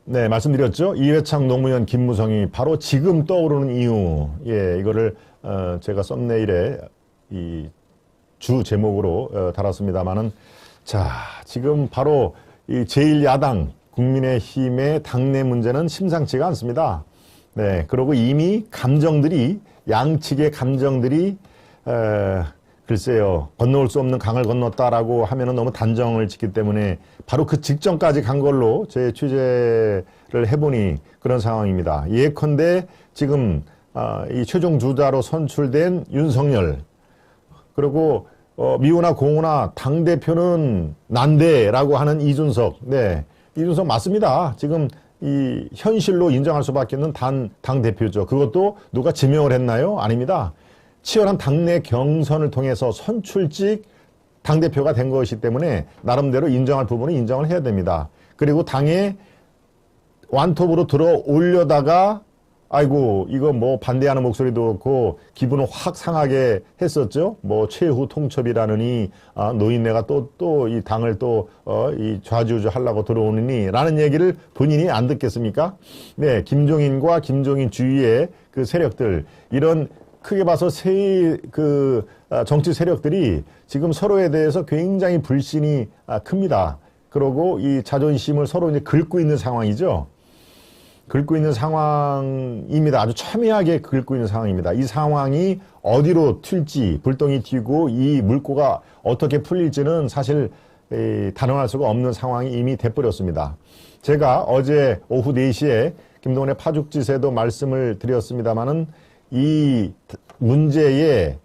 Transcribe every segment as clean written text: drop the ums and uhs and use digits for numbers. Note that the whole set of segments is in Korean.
네, 말씀드렸죠. 이회창 노무현 김무성이 바로 지금 떠오르는 이유. 예, 이거를 제가 썸네일에 이 주 제목으로 달았습니다만은, 자, 지금 바로 이 제1야당 국민의힘의 당내 문제는 심상치가 않습니다. 네, 그리고 이미 감정들이, 양측의 감정들이 글쎄요, 건너올 수 없는 강을 건넜다라고 하면은 너무 단정을 짓기 때문에 바로 그 직전까지 간 걸로 제 취재를 해보니 그런 상황입니다. 예컨대 지금 이 최종 주자로 선출된 윤석열, 그리고 미우나 공우나 당대표는 난데라고 하는 이준석. 네, 이준석 맞습니다. 지금 이 현실로 인정할 수밖에 없는 당대표죠. 그것도 누가 지명을 했나요? 아닙니다. 치열한 당내 경선을 통해서 선출직 당대표가 된 것이기 때문에 나름대로 인정할 부분은 인정을 해야 됩니다. 그리고 당에 완톱으로 들어 올려다가 아이고 이거 뭐 반대하는 목소리도 없고 기분을 확 상하게 했었죠. 뭐 최후 통첩이라느니 노인네가 또 이 당을 이 좌지우지 하려고 들어오느니 라는 얘기를 본인이 안 듣겠습니까? 네, 김종인과 김종인 주위의 그 세력들, 이런 크게 봐서 정치 세력들이 지금 서로에 대해서 굉장히 불신이 큽니다. 그리고 이 자존심을 서로 이제 긁고 있는 상황이죠. 긁고 있는 상황입니다. 아주 첨예하게 긁고 있는 상황입니다. 이 상황이 어디로 튈지, 불똥이 튀고 이 물꼬가 어떻게 풀릴지는 사실 단언할 수가 없는 상황이 이미 돼버렸습니다. 제가 어제 오후 4시에 김동훈의 파죽지세도 말씀을 드렸습니다마는 이 문제의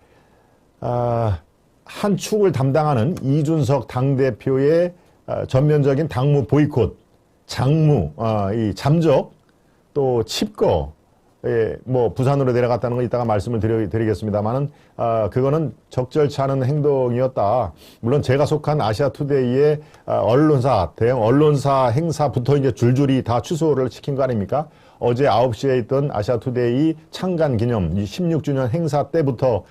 한 축을 담당하는 이준석 당대표의 전면적인 당무 보이콧, 이 잠적, 또 칩거, 뭐 부산으로 내려갔다는 거 이따가 말씀을 드리겠습니다만은 그거는 적절치 않은 행동이었다. 물론 제가 속한 아시아투데이의 대형 언론사 행사부터 이제 줄줄이 다 취소를 시킨 거 아닙니까? 어제 9시에 있던 아시아투데이 창간 기념 16주년 행사 때부터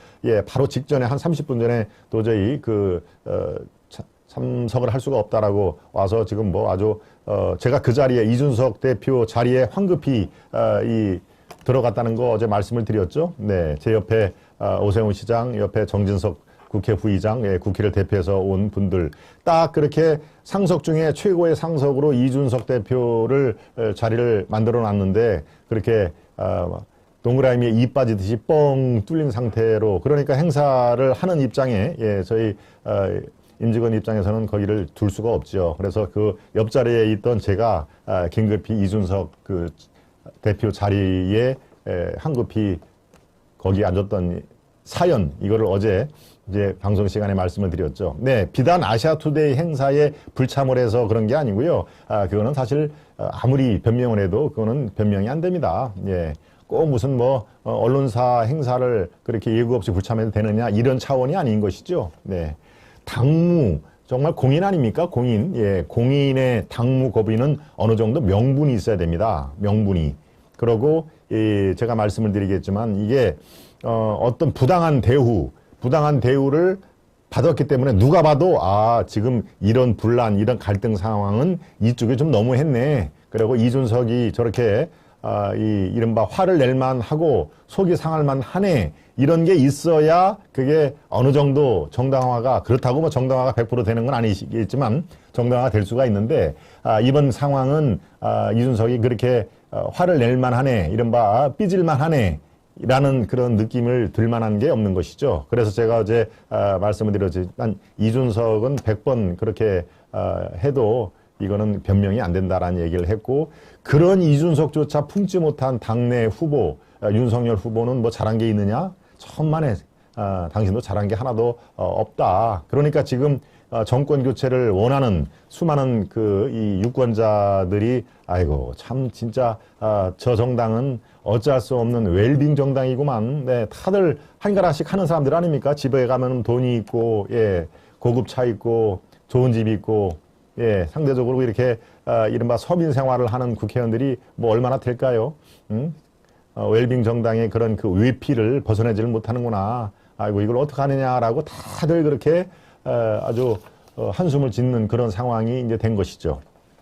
바로 직전에 한 30분 전에 도저히 참석을 할 수가 없다라고 와서 지금 뭐 아주 제가 그 자리에 이준석 대표 자리에 황급히 들어갔다는 거 어제 말씀을 드렸죠. 네, 제 옆에 오세훈 시장, 옆에 정진석 국회 부의장, 국회를 대표해서 온 분들 딱 그렇게 상석 중에 최고의 상석으로 이준석 대표를 자리를 만들어 놨는데 그렇게 동그라미에 이 빠지듯이 뻥 뚫린 상태로, 그러니까 행사를 하는 입장에 저희 임직원 입장에서는 거기를 둘 수가 없죠. 그래서 그 옆자리에 있던 제가 긴급히 이준석 대표 자리에 황급히 거기 앉았던 사연, 이거를 어제 이제 방송 시간에 말씀을 드렸죠. 네, 비단 아시아투데이 행사에 불참을 해서 그런 게 아니고요. 그거는 사실 아무리 변명을 해도 그거는 변명이 안 됩니다. 예. 꼭 무슨 언론사 행사를 그렇게 예고 없이 불참해도 되느냐, 이런 차원이 아닌 것이죠. 네. 당무, 정말 공인 아닙니까? 공인. 예, 공인의 당무 고비는 어느 정도 명분이 있어야 됩니다. 명분이. 그러고, 제가 말씀을 드리겠지만, 이게, 어떤 부당한 대우를 받았기 때문에 누가 봐도, 지금 이런 분란, 이런 갈등 상황은 이쪽이 좀 너무했네. 그리고 이준석이 저렇게, 이른바 화를 낼만 하고 속이 상할만 하네. 이런 게 있어야 그게 어느 정도 정당화가, 그렇다고 뭐 정당화가 100% 되는 건 아니겠지만 정당화가 될 수가 있는데, 이번 상황은, 이준석이 그렇게 화를 낼만 하네. 이른바 삐질만 하네. 라는 그런 느낌을 들만한 게 없는 것이죠. 그래서 제가 어제 말씀을 드렸지만 이준석은 100번 그렇게 해도 이거는 변명이 안 된다라는 얘기를 했고, 그런 이준석조차 품지 못한 당내 후보, 윤석열 후보는 뭐 잘한 게 있느냐? 천만에 당신도 잘한 게 하나도 없다. 그러니까 지금 정권 교체를 원하는 수많은 이 유권자들이 아이고 참 진짜 저 정당은 어찌할 수 없는 웰빙 정당이구만. 네, 다들 한가락씩 하는 사람들 아닙니까? 집에 가면 돈이 있고, 고급 차 있고, 좋은 집 있고, 상대적으로 이렇게 이른바 서민 생활을 하는 국회의원들이 뭐 얼마나 될까요? 웰빙 정당의 그런 그 외피를 벗어내지를 못하는구나. 아이고 이걸 어떻게 하느냐라고 다들 그렇게 아주 한숨을 짓는 그런 상황이 이제 된 것이죠.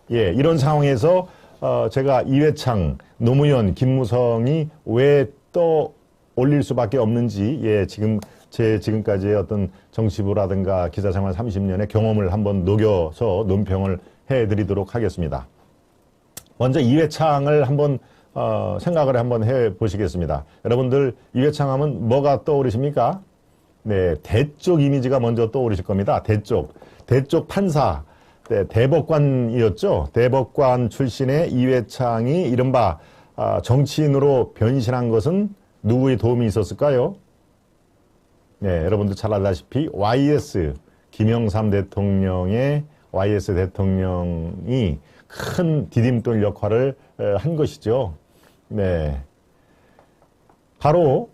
이런 상황에서 제가 이회창, 노무현, 김무성이 왜 떠올릴 수밖에 없는지, 예, 지금까지의 어떤 정치부라든가 기자생활 30년의 경험을 한번 녹여서 논평을 해드리도록 하겠습니다. 먼저 이회창을 한번 생각을 한번 해보시겠습니다. 여러분들 이회창 하면 뭐가 떠오르십니까? 네, 대쪽 이미지가 먼저 떠오르실 겁니다. 대쪽 판사, 네, 대법관이었죠. 대법관 출신의 이회창이 이른바 정치인으로 변신한 것은 누구의 도움이 있었을까요? 네, 여러분들 잘 알다시피 YS, 김영삼 대통령의 YS 대통령이 큰 디딤돌 역할을 한 것이죠. 네, 바로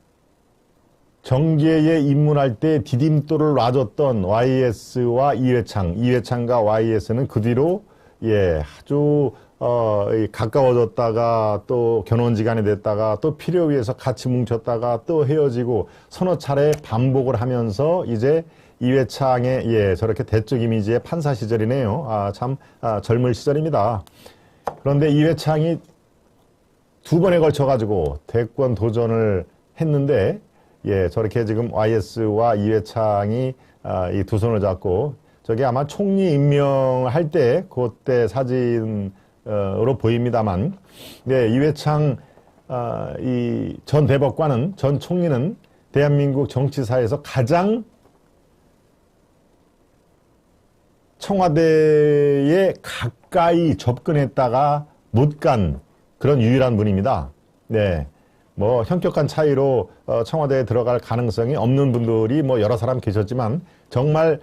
정계에 입문할 때 디딤돌을 놔줬던 YS와 이회창과 YS는 그 뒤로 예, 아주 가까워졌다가 또 견원지간이 됐다가 또 필요에 의해서 같이 뭉쳤다가 또 헤어지고 서너 차례 반복을 하면서 이제 이회창의 예, 저렇게 대쪽 이미지의 판사 시절이네요. 참 젊은 시절입니다. 그런데 이회창이 두 번에 걸쳐 가지고 대권 도전을 했는데 예, 저렇게 지금 YS와 이회창이 이 두 손을 잡고 저게 아마 총리 임명할 때 그때 사진으로 보입니다만, 네, 이회창 이 전 대법관은 전 총리는 대한민국 정치사에서 가장 청와대에 가까이 접근했다가 못 간 그런 유일한 분입니다. 네. 뭐 현격한 차이로 청와대에 들어갈 가능성이 없는 분들이 뭐 여러 사람 계셨지만 정말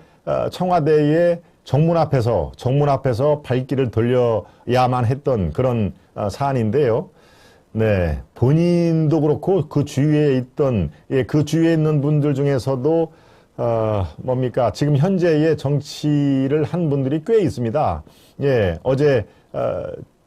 청와대의 정문 앞에서 발길을 돌려야만 했던 그런 사안인데요. 네, 본인도 그렇고 그 주위에 있던 그 주위에 있는 분들 중에서도 뭡니까 지금 현재의 정치를 한 분들이 꽤 있습니다. 예, 어제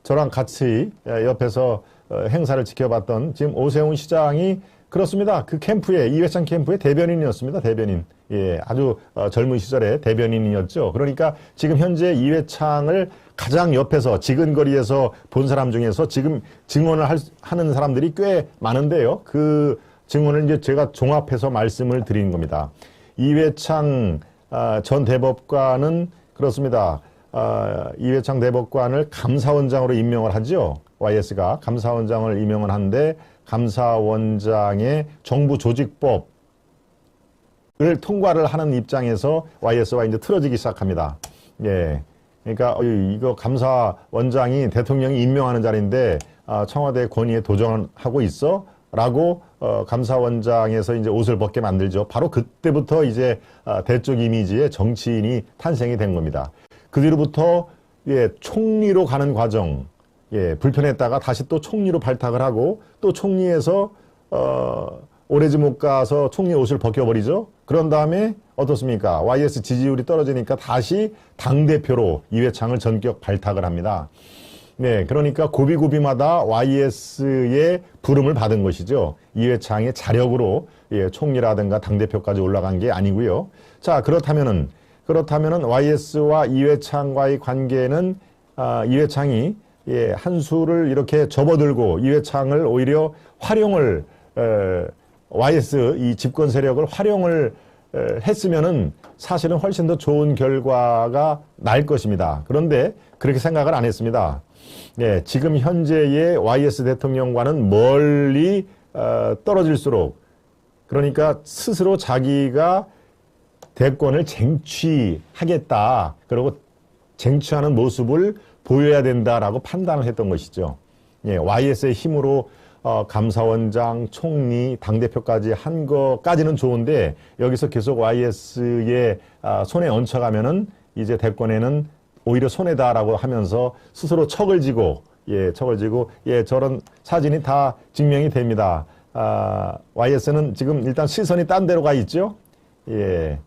저랑 같이 옆에서 행사를 지켜봤던 지금 오세훈 시장이 그렇습니다. 그 캠프에 이회창 캠프의 대변인이었습니다. 대변인. 예, 아주 젊은 시절에 대변인이었죠. 그러니까 지금 현재 이회창을 가장 옆에서 지근거리에서 본 사람 중에서 지금 증언을 하는 사람들이 꽤 많은데요. 그 증언을 이제 제가 종합해서 말씀을 드리는 겁니다. 이회창 전 대법관은 그렇습니다. 이회창 대법관을 감사원장으로 임명을 하죠. YS가 감사원장을 임명을 하는데 감사원장의 정부조직법을 통과를 하는 입장에서 YS와 이제 틀어지기 시작합니다. 예. 그러니까 이거 감사원장이 대통령이 임명하는 자리인데 청와대 권위에 도전하고 있어? 라고 감사원장에서 이제 옷을 벗게 만들죠. 바로 그때부터 이제 대쪽 이미지의 정치인이 탄생이 된 겁니다. 그 뒤로부터 예, 총리로 가는 과정, 예, 불편했다가 다시 또 총리로 발탁을 하고 또 총리에서 오래지 못 가서 총리 옷을 벗겨버리죠. 그런 다음에 어떻습니까? YS 지지율이 떨어지니까 다시 당대표로 이회창을 전격 발탁을 합니다. 네, 그러니까 고비고비마다 YS의 부름을 받은 것이죠. 이회창의 자력으로 예, 총리라든가 당대표까지 올라간 게 아니고요. 자, 그렇다면은 YS와 이회창과의 관계는 이회창이 예, 한 수를 이렇게 접어들고 이회창을 오히려 활용을 YS 이 집권 세력을 활용을 했으면은 사실은 훨씬 더 좋은 결과가 날 것입니다. 그런데 그렇게 생각을 안 했습니다. 예, 지금 현재의 YS 대통령과는 멀리 떨어질수록 그러니까 스스로 자기가 대권을 쟁취하겠다. 그리고 쟁취하는 모습을 보여야 된다라고 판단을 했던 것이죠. 예, YS의 힘으로 감사원장, 총리, 당대표까지 한 것까지는 좋은데 여기서 계속 YS의 손에 얹혀가면은 이제 대권에는 오히려 손해다라고 하면서 스스로 척을 지고 저런 사진이 다 증명이 됩니다. YS는 지금 일단 시선이 딴 데로 가 있죠. 예.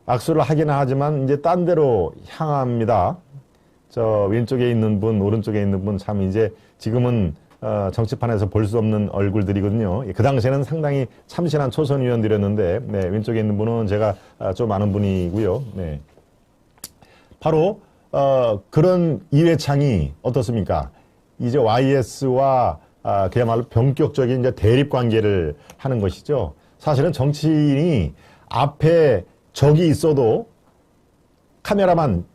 악수를 하긴 하지만 이제 딴 데로 향합니다. 저 왼쪽에 있는 분, 오른쪽에 있는 분 참 이제 지금은 정치판에서 볼 수 없는 얼굴들이거든요. 그 당시에는 상당히 참신한 초선 의원들이었는데, 네, 왼쪽에 있는 분은 제가 좀 아는 분이고요. 네. 바로 그런 이회창이 어떻습니까? 이제 YS와 그야말로 본격적인 이제 대립 관계를 하는 것이죠. 사실은 정치인이 앞에 적이 있어도 카메라만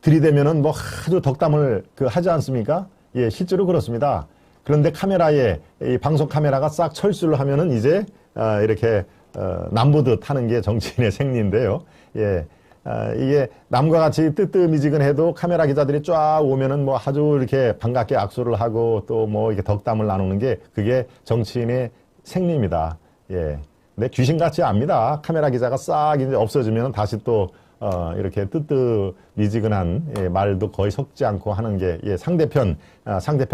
들이대면은 뭐 아주 덕담을 하지 않습니까? 예, 실제로 그렇습니다. 그런데 카메라에, 이 방송 카메라가 싹 철수를 하면은 이제, 이렇게, 남보듯 하는 게 정치인의 생리인데요. 예. 이게 남과 같이 뜨뜻미지근해도 카메라 기자들이 쫙 오면은 뭐 아주 이렇게 반갑게 악수를 하고 또 뭐 이렇게 덕담을 나누는 게 그게 정치인의 생리입니다. 예. 근데 귀신같이 압니다. 카메라 기자가 싹 이제 없어지면 다시 또 이렇게 뜨뜻미지근한 예, 말도 거의 섞지 않고 하는 게 예, 상대편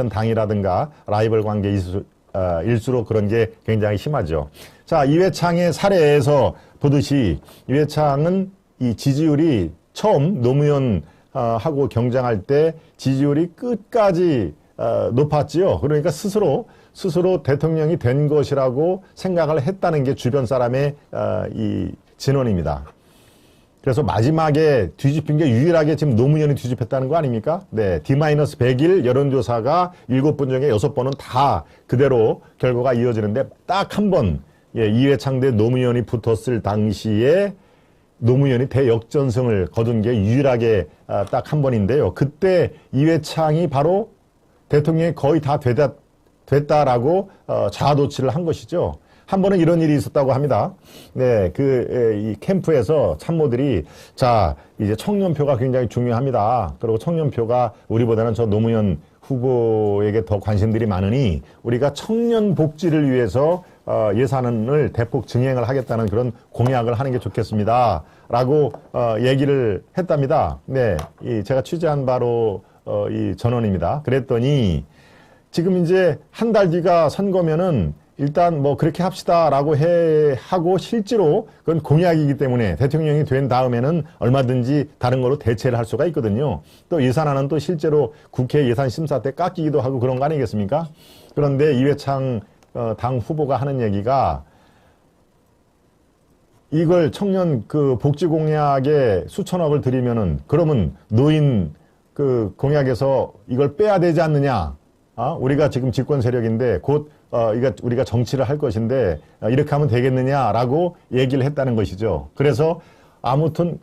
당이라든가 라이벌 관계일수록 그런 게 굉장히 심하죠. 자, 이회창의 사례에서 보듯이 이회창은 이 지지율이 처음 노무현 하고 경쟁할 때 지지율이 끝까지 높았지요. 그러니까 스스로 대통령이 된 것이라고 생각을 했다는 게 주변 사람의 이 진언입니다. 그래서 마지막에 뒤집힌 게 유일하게 지금 노무현이 뒤집혔다는 거 아닙니까? 네. D-100일 여론조사가 7번 중에 6번은 다 그대로 결과가 이어지는데 딱 한 번, 예, 이회창 대 노무현이 붙었을 당시에 노무현이 대역전승을 거둔 게 유일하게 딱 한 번인데요. 그때 이회창이 바로 대통령이 거의 다 됐다라고 자아도취를 한 것이죠. 한 번은 이런 일이 있었다고 합니다. 네, 이 캠프에서 참모들이 자, 이제 청년표가 굉장히 중요합니다. 그리고 청년표가 우리보다는 저 노무현 후보에게 더 관심들이 많으니 우리가 청년 복지를 위해서 예산을 대폭 증액을 하겠다는 그런 공약을 하는 게 좋겠습니다. 라고 얘기를 했답니다. 네, 제가 취재한 바로 이 전원입니다. 그랬더니 지금 이제 한 달 뒤가 선거면은 일단 뭐 그렇게 합시다라고 하고 실제로 그건 공약이기 때문에 대통령이 된 다음에는 얼마든지 다른 걸로 대체를 할 수가 있거든요. 또 예산안은 또 실제로 국회 예산심사 때 깎이기도 하고 그런 거 아니겠습니까? 그런데 이회창 당 후보가 하는 얘기가 이걸 청년 그 복지 공약에 수천억을 들이면은 그러면 노인 그 공약에서 이걸 빼야 되지 않느냐? 우리가 지금 집권 세력인데 곧 우리가 정치를 할 것인데 이렇게 하면 되겠느냐라고 얘기를 했다는 것이죠. 그래서 아무튼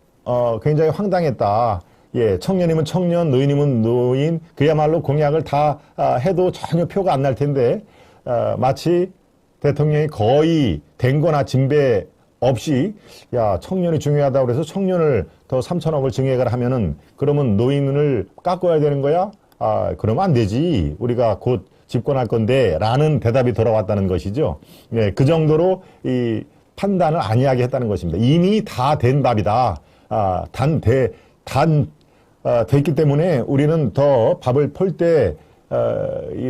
굉장히 황당했다. 예, 청년이면 청년, 노인이면 노인, 그야말로 공약을 다 해도 전혀 표가 안 날 텐데 마치 대통령이 거의 된 거나 진배 없이 야, 청년이 중요하다고 그래서 청년을 더 3천억을 증액을 하면은 그러면 노인을 깎아야 되는 거야? 그러면 안 되지. 우리가 곧 집권할 건데 라는 대답이 돌아왔다는 것이죠. 예, 그 정도로 이 판단을 안이하게 했다는 것입니다. 이미 다 된 밥이다. 됐기 때문에 우리는 더 밥을 펄 때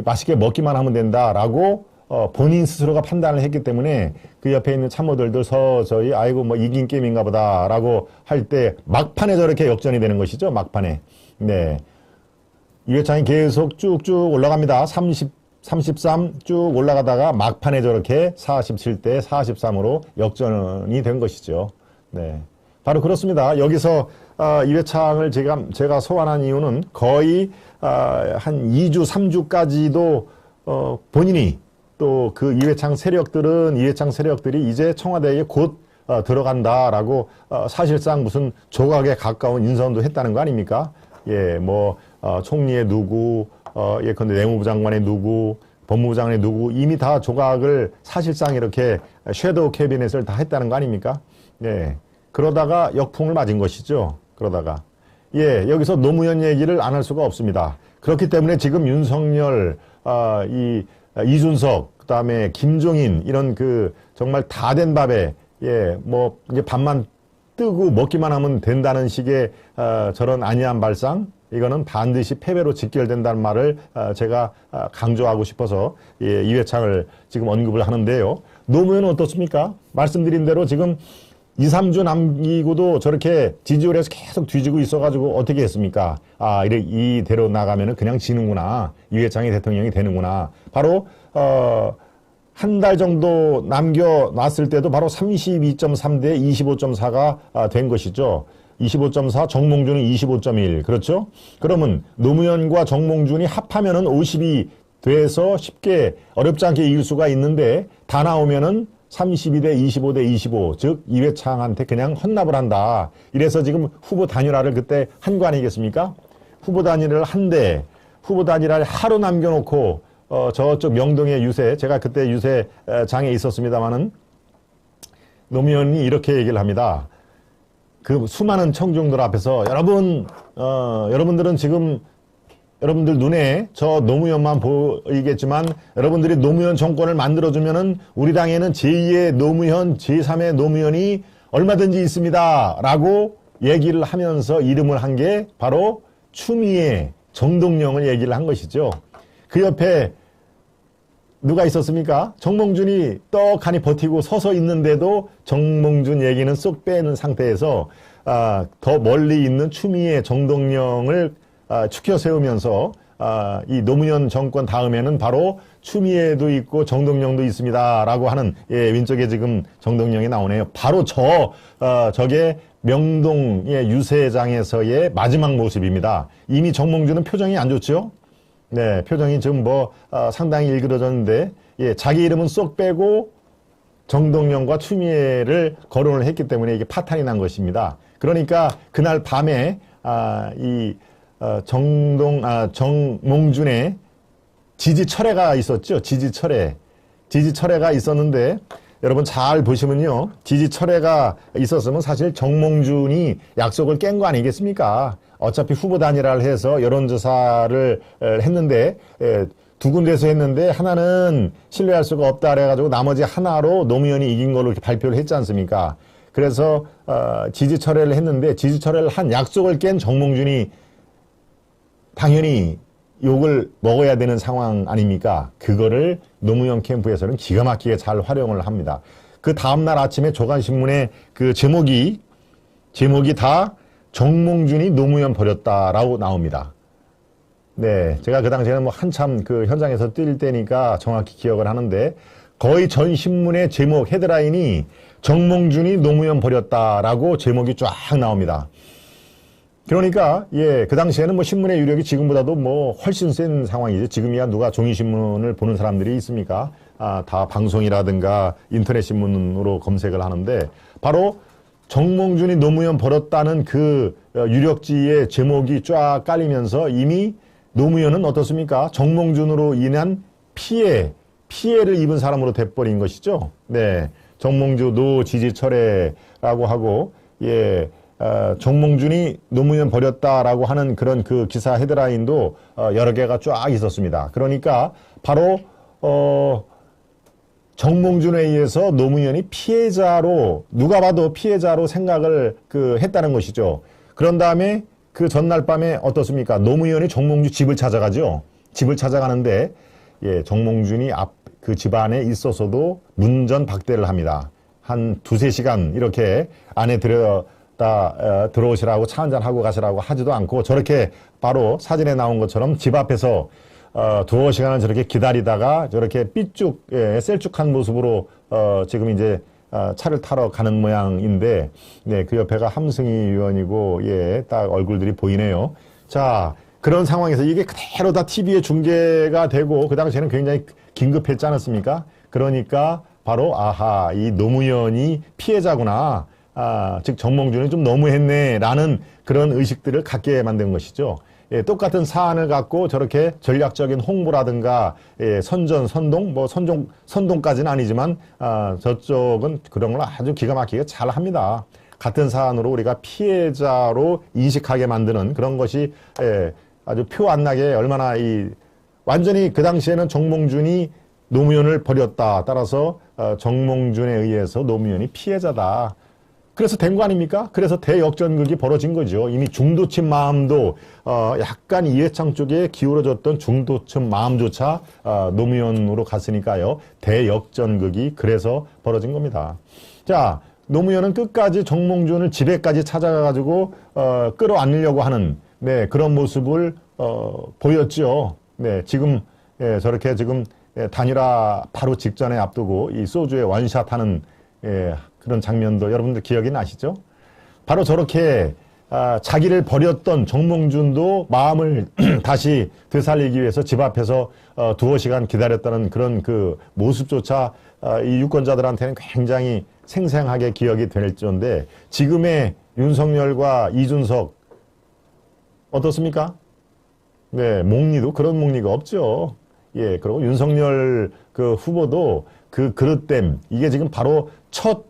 맛있게 먹기만 하면 된다라고 본인 스스로가 판단을 했기 때문에 그 옆에 있는 참모들도 서서히 아이고 뭐 이긴 게임인가 보다라고 할 때 막판에 저렇게 역전이 되는 것이죠. 막판에. 네. 이회창이 계속 쭉쭉 올라갑니다. 33 쭉 올라가다가 막판에 저렇게 47대 43으로 역전이 된 것이죠. 네. 바로 그렇습니다. 여기서 이회창을 제가 소환한 이유는 거의 한 2주, 3주까지도 본인이 또 그 이회창 세력들이 이제 청와대에 곧 들어간다라고 사실상 무슨 조각에 가까운 인선도 했다는 거 아닙니까? 예, 뭐 총리의 누구, 예컨대 내무부 장관의 누구, 법무부 장관의 누구 이미 다 조각을 사실상 이렇게 섀도우 캐비넷을 다 했다는 거 아닙니까? 예, 그러다가 역풍을 맞은 것이죠. 그러다가 예, 여기서 노무현 얘기를 안 할 수가 없습니다. 그렇기 때문에 지금 윤석열, 이준석, 그다음에 김종인 이런 그 정말 다 된 밥에 예, 뭐 이제 밥만 뜨고 먹기만 하면 된다는 식의 저런 안이한 발상 이거는 반드시 패배로 직결된다는 말을 제가 강조하고 싶어서 예, 이회창을 지금 언급을 하는데요. 노무현은 어떻습니까? 말씀드린 대로 지금 2, 3주 남기고도 저렇게 지지율에서 계속 뒤지고 있어가지고 어떻게 했습니까? 이대로 나가면은 그냥 지는구나. 이회창이 대통령이 되는구나. 바로 한 달 정도 남겨놨을 때도 바로 32.3대 25.4가 된 것이죠. 25.4, 정몽준은 25.1. 그렇죠? 그러면 노무현과 정몽준이 합하면은 50이 돼서 쉽게 어렵지 않게 이길 수가 있는데 다 나오면은 32대 25대 25, 즉 이회창한테 그냥 헌납을 한다. 이래서 지금 후보 단일화를 그때 한 거 아니겠습니까? 후보 단일화를 한데 후보 단일화를 하루 남겨놓고 저쪽 명동의 유세, 제가 그때 유세장에 있었습니다마는 노무현이 이렇게 얘기를 합니다. 그 수많은 청중들 앞에서 여러분들은 지금 여러분들 눈에 저 노무현만 보이겠지만 여러분들이 노무현 정권을 만들어주면은 우리 당에는 제2의 노무현, 제3의 노무현이 얼마든지 있습니다. 라고 얘기를 하면서 이름을 한 게 바로 추미애, 정동영을 얘기를 한 것이죠. 그 옆에 누가 있었습니까? 정몽준이 떡하니 버티고 서서 있는데도 정몽준 얘기는 쏙 빼는 상태에서 더 멀리 있는 추미애, 정동영을 추켜 세우면서 이 노무현 정권 다음에는 바로 추미애도 있고 정동영도 있습니다. 라고 하는, 예, 왼쪽에 지금 정동영이 나오네요. 바로 저게 명동의 유세장에서의 마지막 모습입니다. 이미 정몽준은 표정이 안 좋죠? 네, 표정이 지금 상당히 일그러졌는데, 예, 자기 이름은 쏙 빼고 정동영과 추미애를 거론을 했기 때문에 이게 파탄이 난 것입니다. 그러니까 그날 밤에, 정몽준의 지지철회가 있었죠. 지지철회가 있었는데, 여러분 잘 보시면요. 지지철회가 있었으면 사실 정몽준이 약속을 깬 거 아니겠습니까? 어차피 후보 단일화를 해서 여론조사를 했는데, 두 군데서 했는데, 하나는 신뢰할 수가 없다 그래가지고 나머지 하나로 노무현이 이긴 걸로 이렇게 발표를 했지 않습니까? 그래서, 지지철회를 했는데, 지지철회를 한 약속을 깬 정몽준이 당연히 욕을 먹어야 되는 상황 아닙니까? 그거를 노무현 캠프에서는 기가 막히게 잘 활용을 합니다. 그 다음날 아침에 조간신문에 그 제목이 다 정몽준이 노무현 버렸다라고 나옵니다. 네, 제가 그 당시에는 한참 그 현장에서 뛸 때니까 정확히 기억을 하는데 거의 전 신문의 제목 헤드라인이 정몽준이 노무현 버렸다라고 제목이 쫙 나옵니다. 그러니까, 예, 그 당시에는 신문의 유력이 지금보다도 훨씬 센 상황이죠. 지금이야 누가 종이신문을 보는 사람들이 있습니까? 다 방송이라든가 인터넷 신문으로 검색을 하는데, 바로 정몽준이 노무현 버렸다는 그 유력지의 제목이 쫙 깔리면서 이미 노무현은 어떻습니까? 정몽준으로 인한 피해를 입은 사람으로 돼버린 것이죠. 네. 정몽주 노 지지철회라고 하고, 예, 정몽준이 노무현 버렸다라고 하는 그런 그 기사 헤드라인도 여러 개가 쫙 있었습니다. 그러니까 바로 정몽준에 의해서 노무현이 피해자로, 누가 봐도 피해자로 생각을 했다는 것이죠. 그런 다음에 그 전날 밤에 어떻습니까? 노무현이 정몽준 집을 찾아가죠. 집을 찾아가는데, 예, 정몽준이 그 집 안에 있어서도 문전박대를 합니다. 한 2-3시간 이렇게 안에 들어오시라고 차 한잔 하고 가시라고 하지도 않고 저렇게 바로 사진에 나온 것처럼 집 앞에서 2-시간을 저렇게 기다리다가 저렇게 삐쭉, 예, 셀쭉한 모습으로 지금 이제 차를 타러 가는 모양인데, 네, 그 옆에가 함승희 의원이고, 예, 딱 얼굴들이 보이네요. 자, 그런 상황에서 이게 그대로 다 TV에 중계가 되고 그 당시에는 굉장히 긴급했지 않았습니까? 그러니까 바로 이 노무현이 피해자구나. 즉 정몽준이 좀 너무했네라는 그런 의식들을 갖게 만든 것이죠. 예, 똑같은 사안을 갖고 저렇게 전략적인 홍보라든가, 예, 선동까지는 아니지만 저쪽은 그런 걸 아주 기가 막히게 잘 합니다. 같은 사안으로 우리가 피해자로 인식하게 만드는 그런 것이, 예, 아주 표 안 나게 얼마나 완전히 그 당시에는 정몽준이 노무현을 버렸다. 따라서 정몽준에 의해서 노무현이 피해자다. 그래서 된 거 아닙니까? 그래서 대역전극이 벌어진 거죠. 이미 중도층 마음도 약간 이회창 쪽에 기울어졌던 중도층 마음조차 노무현으로 갔으니까요. 대역전극이 그래서 벌어진 겁니다. 자, 노무현은 끝까지 정몽준을 집에까지 찾아가가지고 끌어안으려고 하는, 네, 그런 모습을 보였죠. 네, 지금, 예, 저렇게 지금, 예, 단일화 바로 직전에 앞두고 이 소주에 원샷하는, 예, 그런 장면도 여러분들 기억이 나시죠? 바로 저렇게 자기를 버렸던 정몽준도 마음을 다시 되살리기 위해서 집 앞에서 두어 시간 기다렸다는 그런 그 모습조차 이 유권자들한테는 굉장히 생생하게 기억이 될 정도인데, 지금의 윤석열과 이준석 어떻습니까? 네, 목리도 그런 목리가 없죠. 예, 그리고 윤석열 그 후보도 그 그릇됨, 이게 지금 바로 첫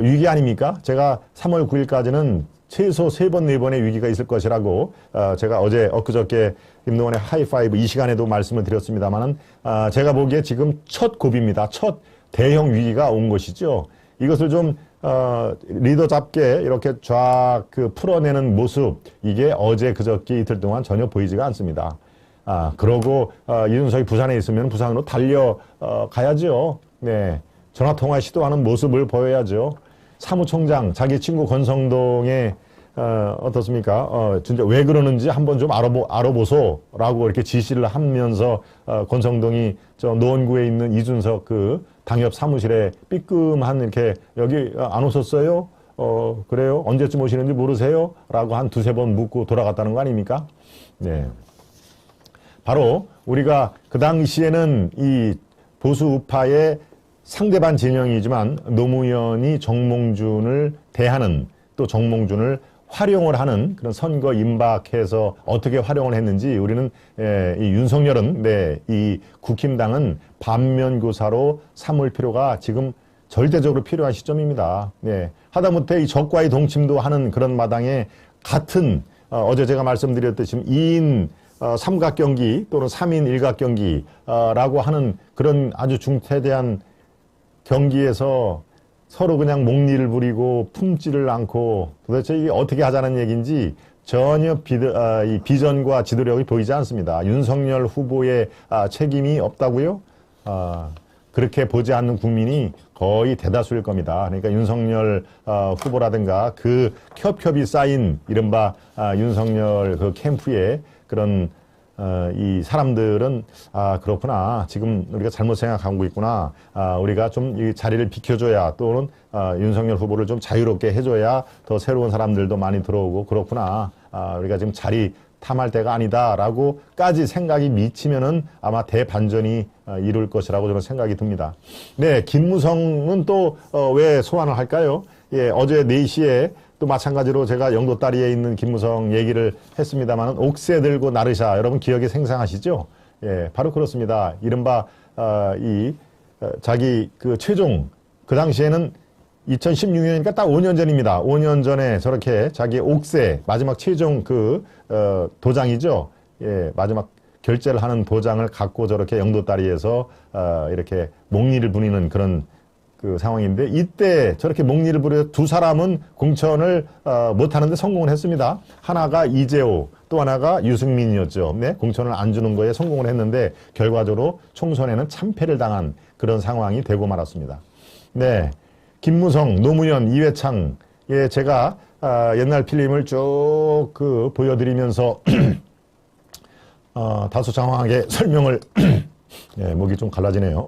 위기 아닙니까? 제가 3월 9일까지는 최소 3번, 4번의 위기가 있을 것이라고 제가 어제 엊그저께 김동완의 하이파이브 이 시간에도 말씀을 드렸습니다만은 제가 보기에 지금 첫 고비입니다. 첫 대형 위기가 온 것이죠. 이것을 좀 리더답게 이렇게 쫙 그 풀어내는 모습, 이게 어제 그저께 이틀 동안 전혀 보이지가 않습니다. 그러고 이준석이 부산에 있으면 부산으로 달려 가야죠. 네, 전화통화 시도하는 모습을 보여야죠. 사무총장, 자기 친구 권성동의 어떻습니까? 진짜 왜 그러는지 한번 좀 알아보소라고 이렇게 지시를 하면서 권성동이 저 노원구에 있는 이준석 그 당협 사무실에 삐끔한 이렇게 여기 안 오셨어요? 그래요? 언제쯤 오시는지 모르세요? 라고 한 두세 번 묻고 돌아갔다는 거 아닙니까? 네. 바로 우리가 그 당시에는 이 보수 우파의 상대반 진영이지만 노무현이 정몽준을 대하는, 또 정몽준을 활용을 하는 그런 선거 임박해서 어떻게 활용을 했는지 우리는 이 윤석열은 이 국힘당은 반면교사로 삼을 필요가 지금 절대적으로 필요한 시점입니다. 네. 하다못해 이 적과의 동침도 하는 그런 마당에 같은 어제 제가 말씀드렸듯이 2인 삼각경기 또는 3인 일각경기라고 하는 그런 아주 중대대한 경기에서 서로 그냥 목리를 부리고 품지를 않고 도대체 이게 어떻게 하자는 얘기인지 전혀 이 비전과 지도력이 보이지 않습니다. 윤석열 후보의 책임이 없다고요? 그렇게 보지 않는 국민이 거의 대다수일 겁니다. 그러니까 윤석열 후보라든가 그 겹겹이 쌓인 이른바 윤석열 그 캠프에 그런 이 사람들은 그렇구나, 지금 우리가 잘못 생각하고 있구나, 우리가 좀 이 자리를 비켜줘야, 또는 윤석열 후보를 좀 자유롭게 해줘야 더 새로운 사람들도 많이 들어오고, 그렇구나, 우리가 지금 자리 탐할 때가 아니다라고까지 생각이 미치면은 아마 대반전이 이룰 것이라고 저는 생각이 듭니다. 네, 김무성은 또 왜 소환을 할까요? 예, 어제 4시에 또 마찬가지로 제가 영도다리에 있는 김무성 얘기를 했습니다만, 옥새 들고 나르샤, 여러분 기억이 생생하시죠? 예, 바로 그렇습니다. 이른바 자기 그 최종, 그 당시에는 2016년이니까 딱 5년 전입니다. 5년 전에 저렇게 자기 옥새 마지막 최종 그 도장이죠. 예, 마지막 결제를 하는 도장을 갖고 저렇게 영도다리에서 이렇게 목리를 부리는 그런 그 상황인데, 이때 저렇게 목리를 부려 두 사람은 공천을 못하는데 성공을 했습니다. 하나가 이재호, 또 하나가 유승민이었죠. 네, 공천을 안 주는 거에 성공을 했는데 결과적으로 총선에는 참패를 당한 그런 상황이 되고 말았습니다. 네, 김무성, 노무현, 이회창, 예, 제가 옛날 필름을 쭉 그 보여드리면서 다소 장황하게 설명을 예, 목이 좀 갈라지네요.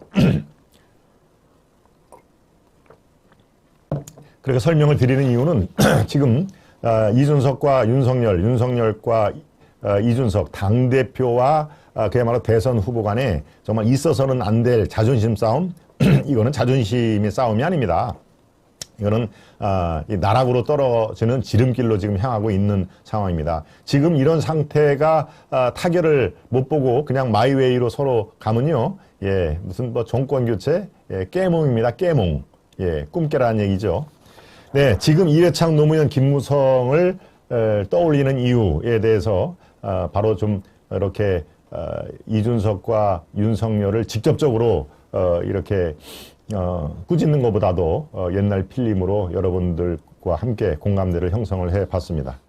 그렇게 설명을 드리는 이유는 지금 이준석과 윤석열, 윤석열과 이준석 당대표와 그야말로 대선 후보 간에 정말 있어서는 안 될 자존심 싸움, 이거는 자존심의 싸움이 아닙니다. 이거는 이 나락으로 떨어지는 지름길로 지금 향하고 있는 상황입니다. 지금 이런 상태가 타결을 못 보고 그냥 마이웨이로 서로 가면요, 예, 무슨 뭐 정권 교체, 예, 깨몽입니다. 깨몽, 예, 꿈깨라는 얘기죠. 네, 지금 이회창, 노무현, 김무성을 떠올리는 이유에 대해서 바로 좀 이렇게 이준석과 윤석열을 직접적으로 이렇게 꾸짖는 것보다도 옛날 필름으로 여러분들과 함께 공감대를 형성을 해봤습니다.